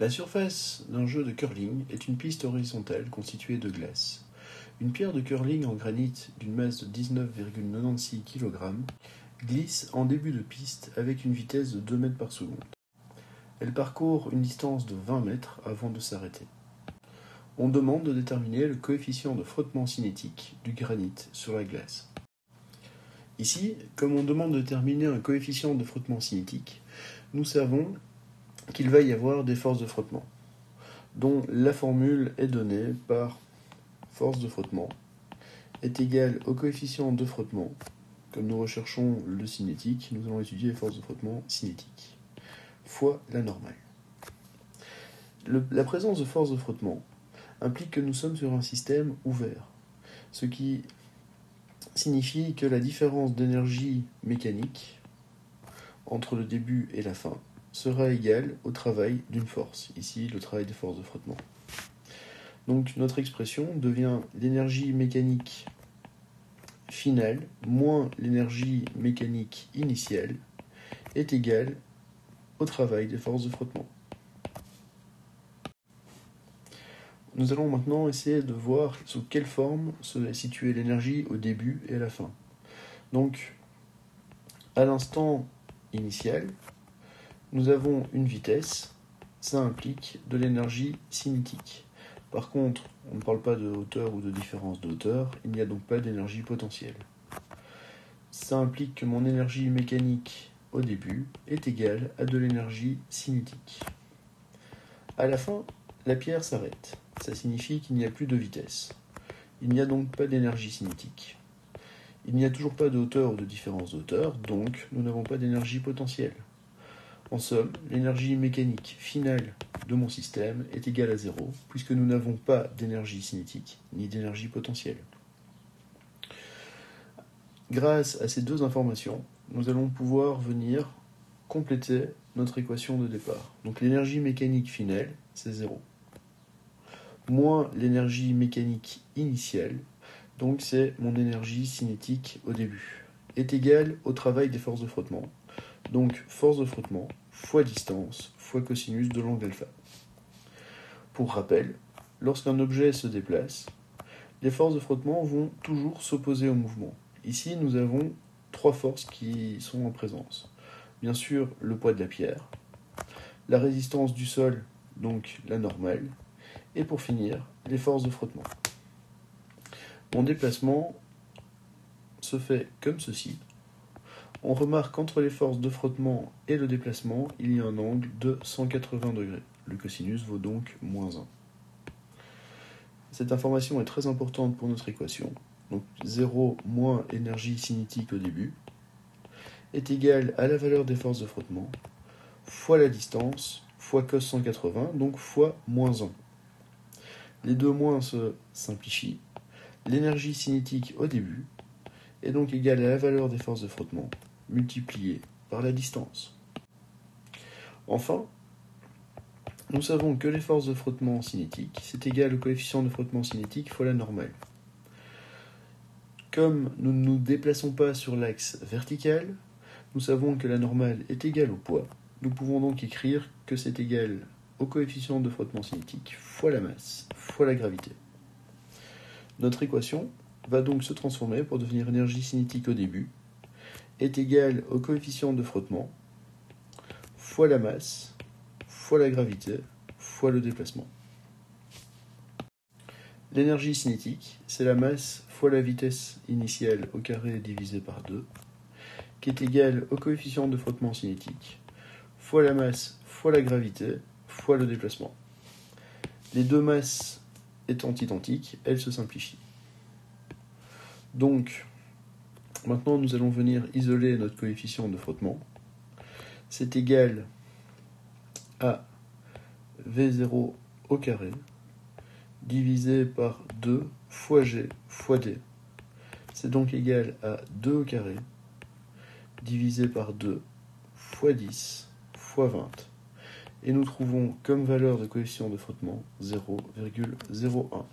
La surface d'un jeu de curling est une piste horizontale constituée de glace. Une pierre de curling en granit d'une masse de 19,96 kg glisse en début de piste avec une vitesse de 2 mètres par seconde. Elle parcourt une distance de 20 mètres avant de s'arrêter. On demande de déterminer le coefficient de frottement cinétique du granit sur la glace. Ici, comme on demande de déterminer un coefficient de frottement cinétique, nous savons qu'il va y avoir des forces de frottement, dont la formule est donnée par force de frottement est égale au coefficient de frottement. Comme nous recherchons le cinétique, nous allons étudier les forces de frottement cinétiques, fois la normale. La présence de forces de frottement implique que nous sommes sur un système ouvert, ce qui signifie que la différence d'énergie mécanique entre le début et la fin sera égale au travail d'une force, ici le travail des forces de frottement. Donc notre expression devient l'énergie mécanique finale moins l'énergie mécanique initiale est égale au travail des forces de frottement. Nous allons maintenant essayer de voir sous quelle forme se situe l'énergie au début et à la fin. Donc, à l'instant initial, nous avons une vitesse, ça implique de l'énergie cinétique. Par contre, on ne parle pas de hauteur ou de différence de hauteur, il n'y a donc pas d'énergie potentielle. Ça implique que mon énergie mécanique au début est égale à de l'énergie cinétique. À la fin, la pierre s'arrête. Ça signifie qu'il n'y a plus de vitesse. Il n'y a donc pas d'énergie cinétique. Il n'y a toujours pas de hauteur ou de différence de hauteur, donc nous n'avons pas d'énergie potentielle. En somme, l'énergie mécanique finale de mon système est égale à 0, puisque nous n'avons pas d'énergie cinétique ni d'énergie potentielle. Grâce à ces deux informations, nous allons pouvoir venir compléter notre équation de départ. Donc l'énergie mécanique finale, c'est 0. Moins l'énergie mécanique initiale, donc c'est mon énergie cinétique au début, est égale au travail des forces de frottement. Donc force de frottement fois distance fois cosinus de l'angle alpha. Pour rappel, lorsqu'un objet se déplace, les forces de frottement vont toujours s'opposer au mouvement. Ici, nous avons trois forces qui sont en présence. Bien sûr, le poids de la pierre, la résistance du sol, donc la normale, et pour finir, les forces de frottement. Mon déplacement se fait comme ceci. On remarque qu'entre les forces de frottement et le déplacement, il y a un angle de 180 degrés. Le cosinus vaut donc moins 1. Cette information est très importante pour notre équation. Donc 0 moins énergie cinétique au début est égal à la valeur des forces de frottement fois la distance fois cos 180, donc fois moins 1. Les deux moins se simplifient. L'énergie cinétique au début est donc égale à la valeur des forces de frottement multipliée par la distance. Enfin, nous savons que les forces de frottement cinétique, c'est égal au coefficient de frottement cinétique fois la normale. Comme nous ne nous déplaçons pas sur l'axe vertical, nous savons que la normale est égale au poids. Nous pouvons donc écrire que c'est égal au coefficient de frottement cinétique fois la masse, fois la gravité. Notre équation va donc se transformer pour devenir énergie cinétique au début est égale au coefficient de frottement fois la masse, fois la gravité, fois le déplacement. L'énergie cinétique, c'est la masse fois la vitesse initiale au carré divisé par 2, qui est égale au coefficient de frottement cinétique, fois la masse, fois la gravité, fois le déplacement. Les deux masses étant identiques, elles se simplifient. Donc, maintenant nous allons venir isoler notre coefficient de frottement. C'est égal à V0 au carré divisé par 2 fois G fois D. C'est donc égal à 2 au carré divisé par 2 fois 10 fois 20. Et nous trouvons comme valeur de coefficient de frottement 0,01.